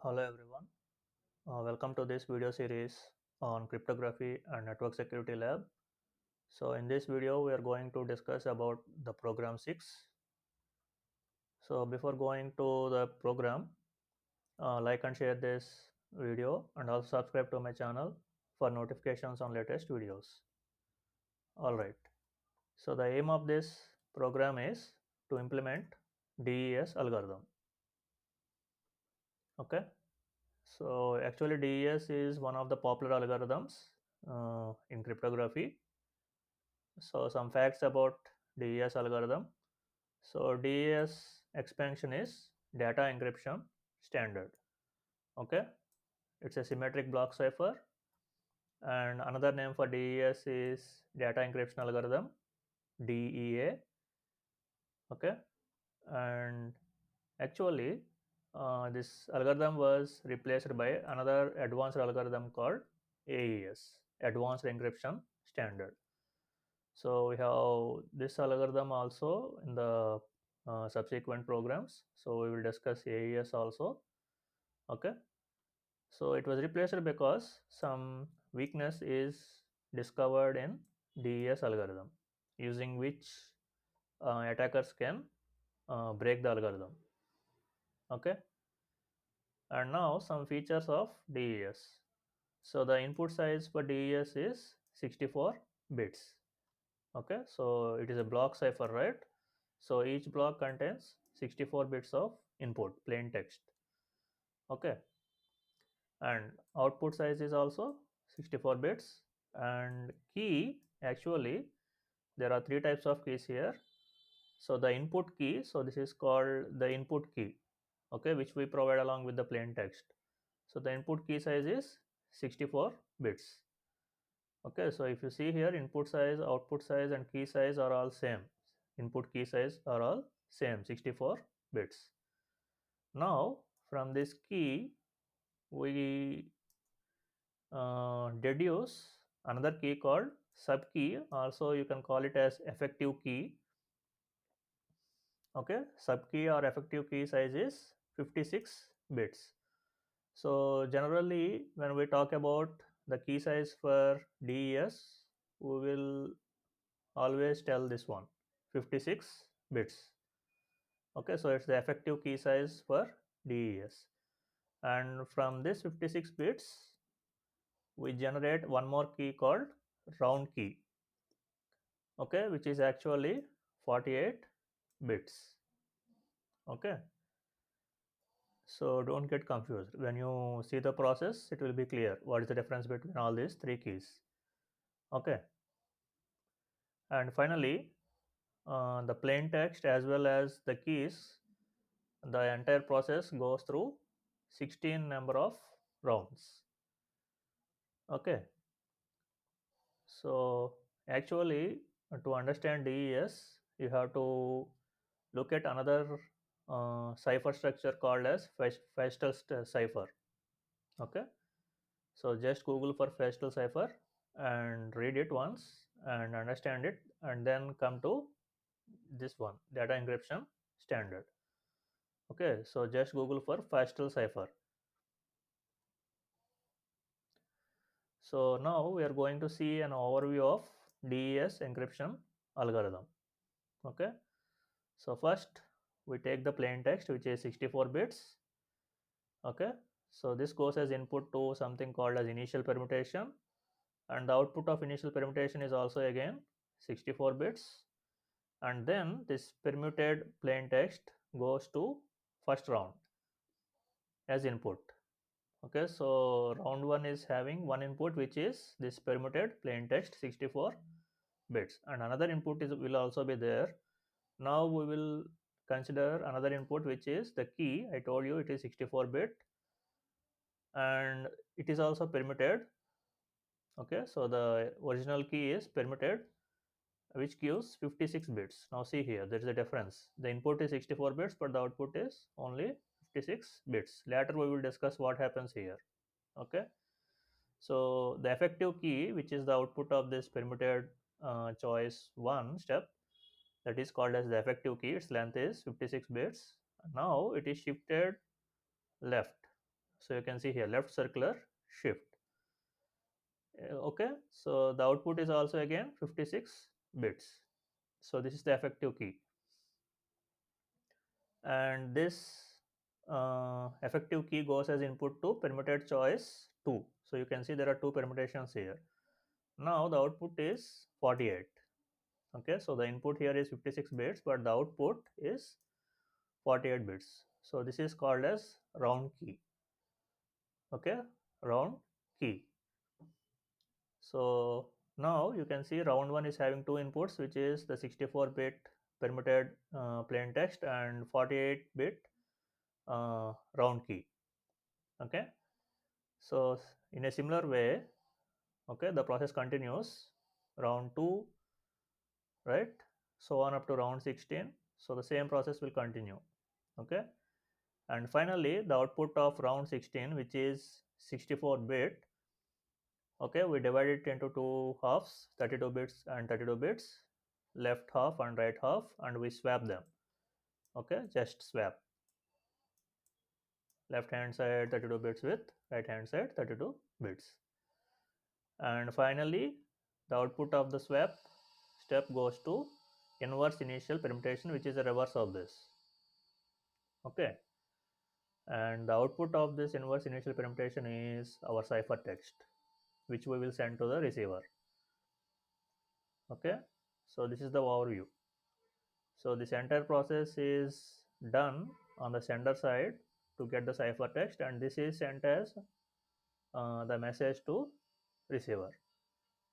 Hello everyone. Welcome to this video series on cryptography and network security lab. So in this video we are going to discuss about the program 6. So before going to the program, like and share this video and also subscribe to my channel for notifications on latest videos. Alright. So the aim of this program is to implement DES algorithm. Okay. So actually DES is one of the popular algorithms in cryptography. So some facts about DES algorithm. So DES expansion is Data Encryption Standard. Okay, it's a symmetric block cipher, and another name for DES is Data Encryption Algorithm (DEA). Okay, and actually, this algorithm was replaced by another advanced algorithm called AES, Advanced Encryption Standard. So we have this algorithm also in the subsequent programs. So we will discuss AES also. Okay. So it was replaced because some weakness is discovered in DES algorithm, using which attackers can break the algorithm. Okay. And now some features of DES. So the input size for DES is 64 bits. Okay, so it is a block cipher, right? So each block contains 64 bits of input plain text. Okay, and output size is also 64 bits. And key, actually there are three types of keys here. So the input key, so this is called the input key, okay, which we provide along with the plain text. So the input key size is 64 bits. Okay, so if you see here, input size, output size, and key size are all same. Input key size are all same, 64 bits. Now, from this key, we deduce another key called sub key. Also, you can call it as effective key. Okay, sub key or effective key size is 56 bits. So, generally, when we talk about the key size for DES, we will always tell this one 56 bits. Okay, so it's the effective key size for DES, and from this 56 bits we generate one more key called round key, okay, which is actually 48 bits. Okay, so don't get confused. When you see the process, it will be clear what is the difference between all these three keys. Okay, and finally the plain text as well as the keys, the entire process goes through 16 number of rounds. Okay, so actually to understand DES you have to look at another cipher structure called as Festal cipher. Okay, so just google for Festal cipher and read it once and understand it, and then come to this one, Data Encryption Standard. Okay, so just google for Festal cipher. So now we are going to see an overview of DES encryption algorithm. Okay. So first we take the plain text, which is 64 bits. Okay. So this goes as input to something called as initial permutation, and the output of initial permutation is also again 64 bits. And then this permuted plain text goes to first round as input. Okay, so round one is having one input, which is this permuted plain text 64 bits, and another input is will also be there. Now we will consider another input, which is the key. I told you it is 64 bit and it is also permuted. Okay, so the original key is permuted, which gives 56 bits. Now see here, there is a difference. The input is 64 bits, but the output is only 56 bits. Later we will discuss what happens here. Okay, so the effective key, which is the output of this permuted choice one step, that is called as the effective key. Its length is 56 bits. Now it is shifted left. So you can see here left circular shift. Okay, so the output is also again 56 bits. So this is the effective key, and this effective key goes as input to permuted choice 2. So you can see there are two permutations here. Now the output is 48. Okay, so the input here is 56 bits, but the output is 48 bits. So this is called as round key. Okay, round key. So now you can see round 1 is having two inputs, which is the 64-bit permitted plain text and 48-bit round key. Okay, so in a similar way, okay, the process continues round 2, right, so on up to round 16. So the same process will continue. Okay, and finally the output of round 16, which is 64-bit. Okay, we divide it into two halves, 32 bits and 32 bits, left half and right half, and we swap them. Okay, just swap left hand side 32 bits with right hand side 32 bits. And finally the output of the swap step goes to inverse initial permutation, which is the reverse of this. Okay, and the output of this inverse initial permutation is our ciphertext, which we will send to the receiver. Okay, so this is the overview. So this entire process is done on the sender side to get the ciphertext, and this is sent as the message to receiver.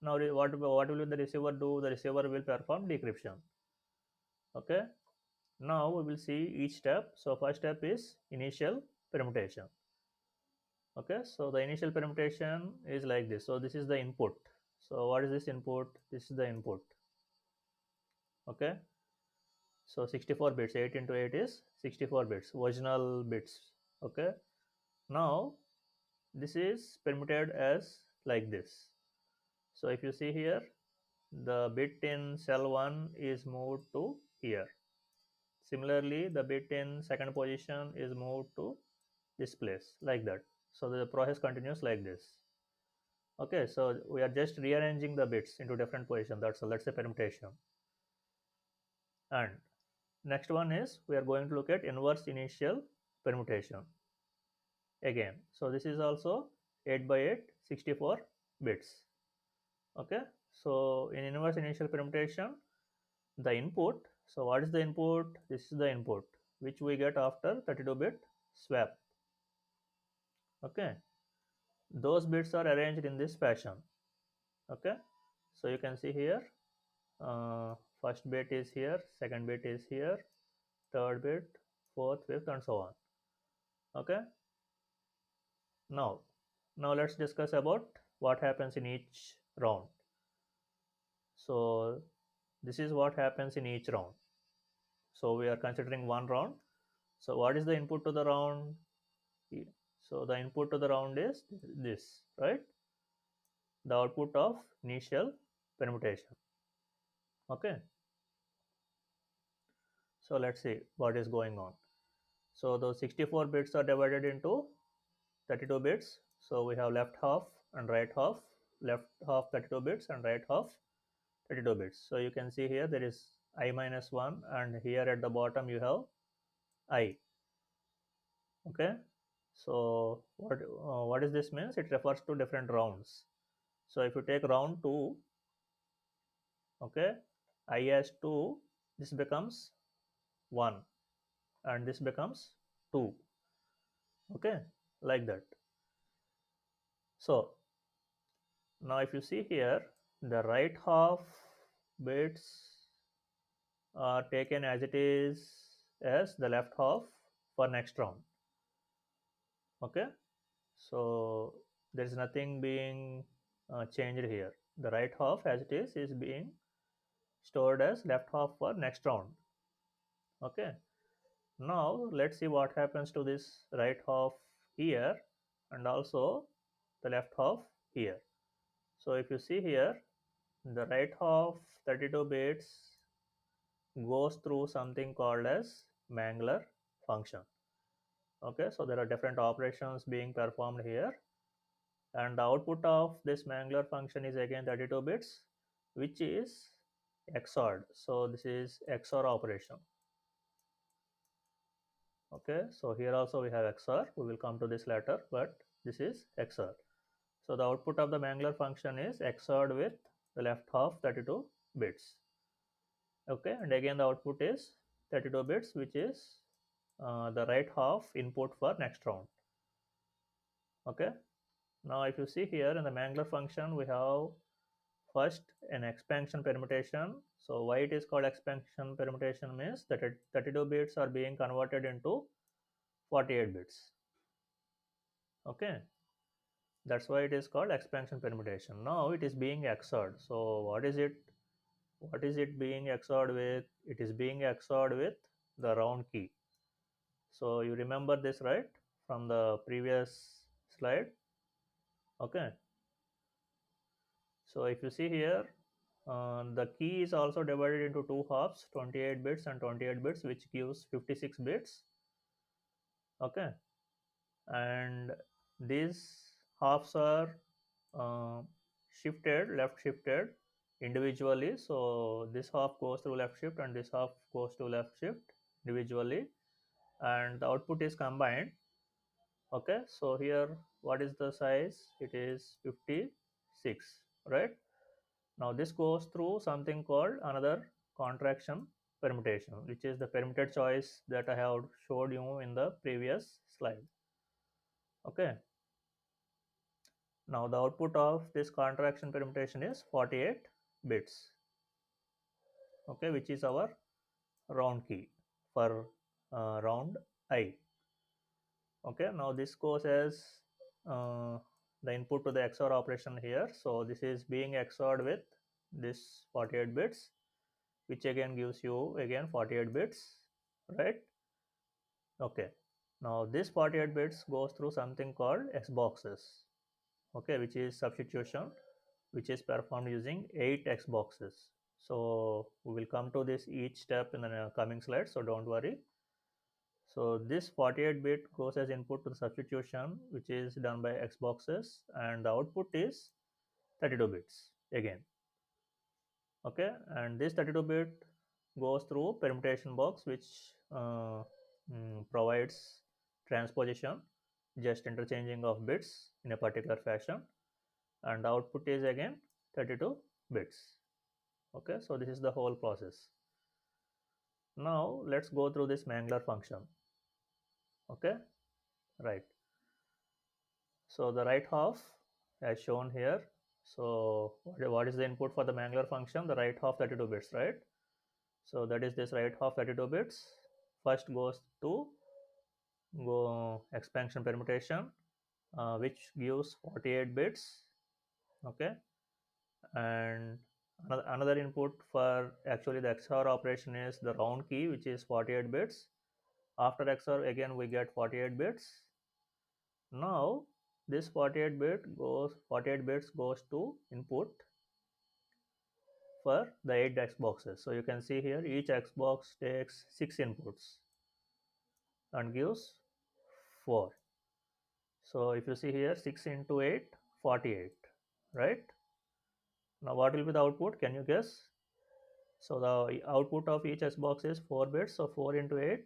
Now what will the receiver do? The receiver will perform decryption. Okay, now we will see each step. So first step is initial permutation. Okay, so the initial permutation is like this. So this is the input. So what is this input? This is the input. Okay, so 64 bits, 8 into 8 is 64 bits, original bits. Okay, now this is permuted as like this. So if you see here, the bit in cell 1 is moved to here. Similarly, the bit in second position is moved to this place, like that. So the process continues like this. Okay, so we are just rearranging the bits into different positions. That's a permutation. And next one is we are going to look at inverse initial permutation again. So this is also 8 by 8, 64 bits. Okay, so in inverse initial permutation, the input, so what is the input? This is the input which we get after 32-bit swap. Okay, those bits are arranged in this fashion. Okay, so you can see here, first bit is here, second bit is here, third bit, fourth, fifth, and so on. Okay, now let's discuss about what happens in each round. So this is what happens in each round. So we are considering one round. So what is the input to the round? So the input to the round is this, right? The output of initial permutation. Okay, so let's see what is going on. So those 64 bits are divided into 32 bits. So we have left half and right half, left half 32 bits and right half 32 bits. So you can see here there is I minus 1, and here at the bottom you have I. Okay, so what is this means? It refers to different rounds. So if you take round 2, okay, I as 2, this becomes 1 and this becomes 2. Okay, like that. So now if you see here, the right half bits are taken as it is as the left half for next round. Okay, so there is nothing being changed here. The right half as it is being stored as left half for next round. Okay, now let's see what happens to this right half here and also the left half here. So if you see here, the right half 32 bits goes through something called as Mangler function. Okay, so there are different operations being performed here, and the output of this Mangler function is again 32 bits, which is XORed. So this is XOR operation. Okay, so here also we have XOR. We will come to this later, but this is XOR. So the output of the Mangler function is XORed with the left half 32 bits. Okay, and again the output is 32 bits, which is the right half input for next round. Okay, now if you see here in the Mangler function, we have first an expansion permutation. So why it is called expansion permutation means that 32 bits are being converted into 48 bits. Okay, that's why it is called expansion permutation. Now it is being XORed. So what is it? What is it being XORed with? It is being XORed with the round key. So you remember this, right, from the previous slide? Okay. So if you see here, the key is also divided into two halves, 28 bits and 28 bits, which gives 56 bits. Okay. And these halves are uh, left shifted individually. So this half goes through left shift and this half goes to left shift individually, and the output is combined. Okay, so here what is the size? It is 56, right? Now this goes through something called another contraction permutation, which is the permitted choice that I have showed you in the previous slide. Okay, now the output of this contraction permutation is 48 bits. Okay, which is our round key for round I. Okay, now this goes as uh, the input to the XOR operation here. So this is being XORed with this 48 bits, which again gives you again 48 bits, right? Okay, now this 48 bits goes through something called S boxes. Okay, which is substitution, which is performed using 8 X boxes. So we will come to this each step in the coming slides, so don't worry. So this 48 bit goes as input to the substitution, which is done by X boxes, and the output is 32 bits again. Okay, and this 32 bit goes through permutation box, which provides transposition, just interchanging of bits in a particular fashion, and the output is again 32 bits. Okay, so this is the whole process. Now let's go through this Mangler function. Okay, right. So the right half as shown here. So what is the input for the Mangler function? The right half 32 bits, right? So that is this right half 32 bits. First goes to go expansion permutation, which gives 48 bits. Okay, and another input for actually the XOR operation is the round key, which is 48 bits. After XOR again we get 48 bits. Now this 48 bits goes to input for the 8 X boxes. So you can see here each X box takes 6 inputs and gives 4. So if you see here 6 into 8, 48, right? Now what will be the output? Can you guess? So the output of each S box is 4 bits. So 4 into 8,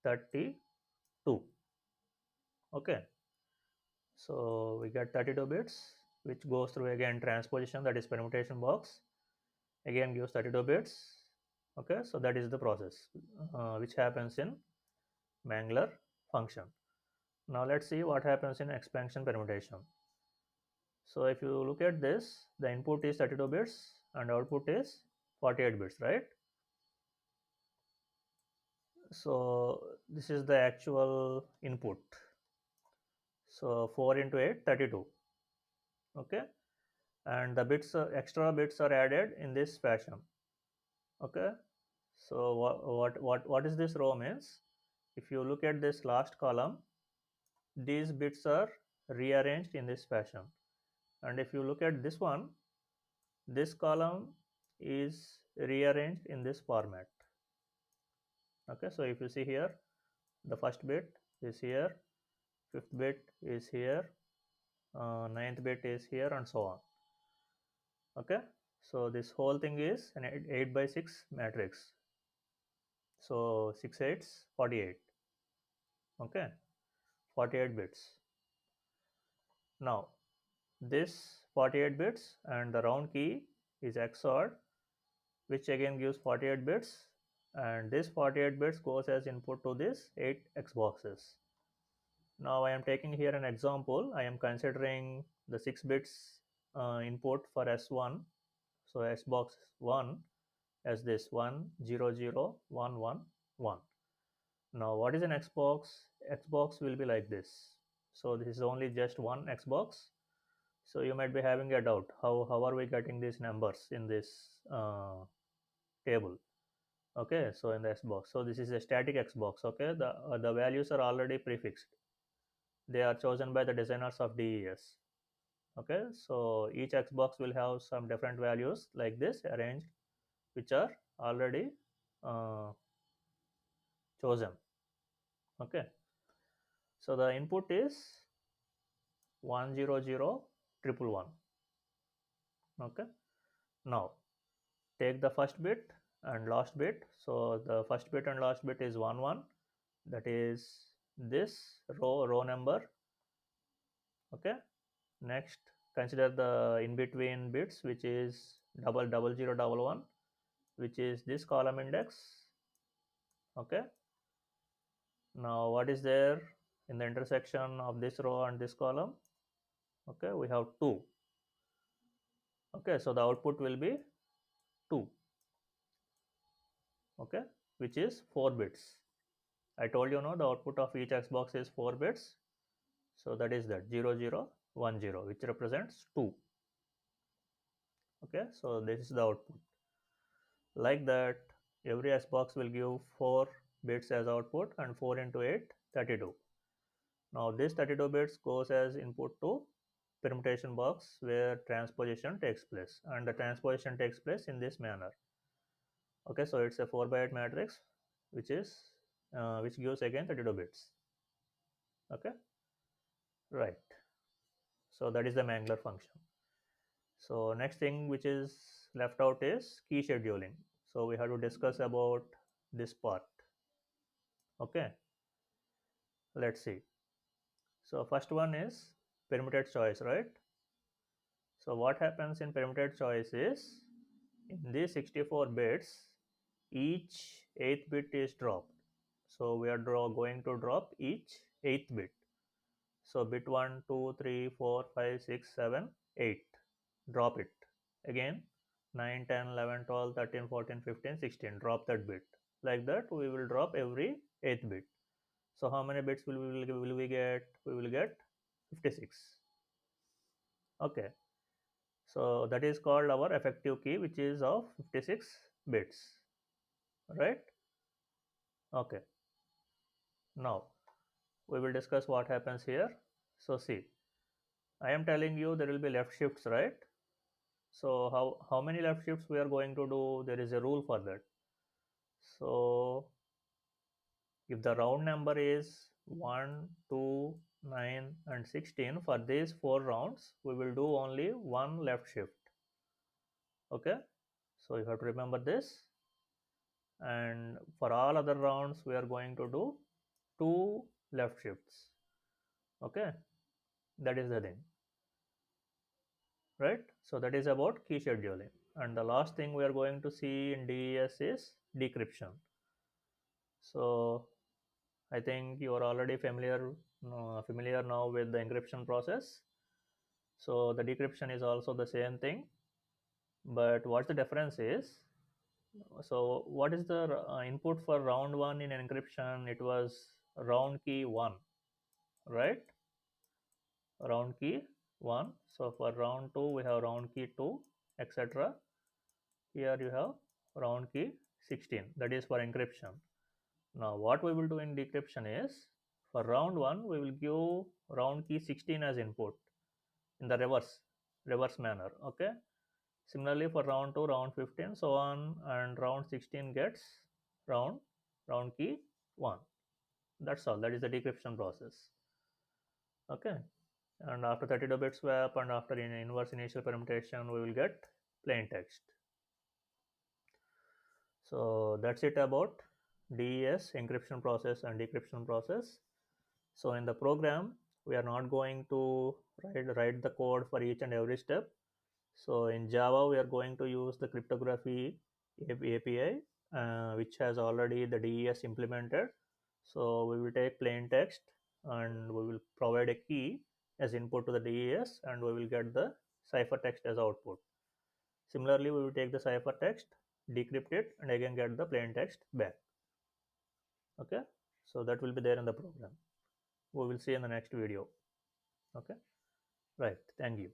32. Okay. So we get 32 bits, which goes through again transposition, that is permutation box. Again gives 32 bits. Okay. So that is the process which happens in Mangler function. Now let's see what happens in expansion permutation. So if you look at this, the input is 32 bits and output is 48 bits, right? So this is the actual input. So 4 into 8, 32. Okay, and the bits, extra bits are added in this fashion. Okay, so what is this row means? If you look at this last column, these bits are rearranged in this fashion, and if you look at this one, this column is rearranged in this format. Okay, so if you see here, the first bit, is here, fifth bit is here, ninth bit is here, and so on. Okay, so this whole thing is an 8 by 6 matrix. So 6 eights 48. Okay, 48 bits. Now this 48 bits and the round key is XORed, which again gives 48 bits, and this 48 bits goes as input to this 8 X boxes. Now I am taking here an example. I am considering the 6 bits input for S1. So S box 1 as this 1 0 0 1 1 1. Now what is an X box? X box will be like this. So this is only just one X box. So you might be having a doubt, how are we getting these numbers in this table? Okay, so in the S box. So this is a static X box. Okay, the values are already prefixed. They are chosen by the designers of DES. Okay, so each X box will have some different values like this arranged, which are already uh, chosen. Okay, so the input is 100 111. Okay, now take the first bit and last bit. So the first bit and last bit is 1 1, that is this row number. Okay, next consider the in between bits, which is double 0 1 1, which is this column index. Okay, now what is there in the intersection of this row and this column? Okay, we have 2. Okay, so the output will be 2. Okay, which is 4 bits. I told you, no, the output of each X box is 4 bits. So that is that 0010, which represents 2. Okay, so this is the output. Like that, every S box will give 4 bits as output, and 4 into 8 32. Now this 32 bits goes as input to permutation box, where transposition takes place, and the transposition takes place in this manner. Okay, so it's a 4 by 8 matrix, which is which gives again 32 bits. Okay, right. So that is the Mangler function. So next thing which is left out is key scheduling. So we have to discuss about this part. Okay, let's see. So first one is permitted choice, right? So what happens in permitted choice is, in these 64 bits, each 8th bit is dropped. So we are going to drop each 8th bit. So bit 1, 2, 3, 4, 5, 6, 7, 8. Drop it. Again, 9, 10, 11, 12, 13, 14, 15, 16. Drop that bit. Like that, we will drop every 8th bit. So how many bits will we get? We will get 56. Okay. So that is called our effective key, which is of 56 bits. Right? Okay. Now, we will discuss what happens here. So see, I am telling you there will be left shifts, right? So how many left shifts we are going to do? There is a rule for that. So if the round number is 1, 2, 9, and 16, for these 4 rounds, we will do only one left shift. Okay, so you have to remember this. And for all other rounds, we are going to do 2 left shifts. Okay, that is the thing, right? So that is about key scheduling. And the last thing we are going to see in DES is decryption. So I think you are already familiar now with the encryption process. So the decryption is also the same thing, but what the difference is? So what is the input for round 1 in encryption? It was round key 1, right? Round key 1. So for round 2 we have round key 2, etc. Here you have round key 16. That is for encryption. Now what we will do in decryption is, for round 1 we will give round key 16 as input in the reverse manner. Okay, similarly for round 2, round 15, so on, and round 16 gets round key 1. That's all. That is the decryption process. Okay. And after 32-bit swap and after inverse initial permutation, we will get plain text. So that's it about DES, encryption process and decryption process. So in the program, we are not going to write the code for each and every step. So in Java, we are going to use the cryptography API, which has already the DES implemented. So we will take plain text and we will provide a key as input to the DES, and we will get the ciphertext as output. Similarly, we will take the ciphertext, decrypt it, and again get the plain text back. Okay, so that will be there in the program. We will see in the next video. Okay, right. Thank you.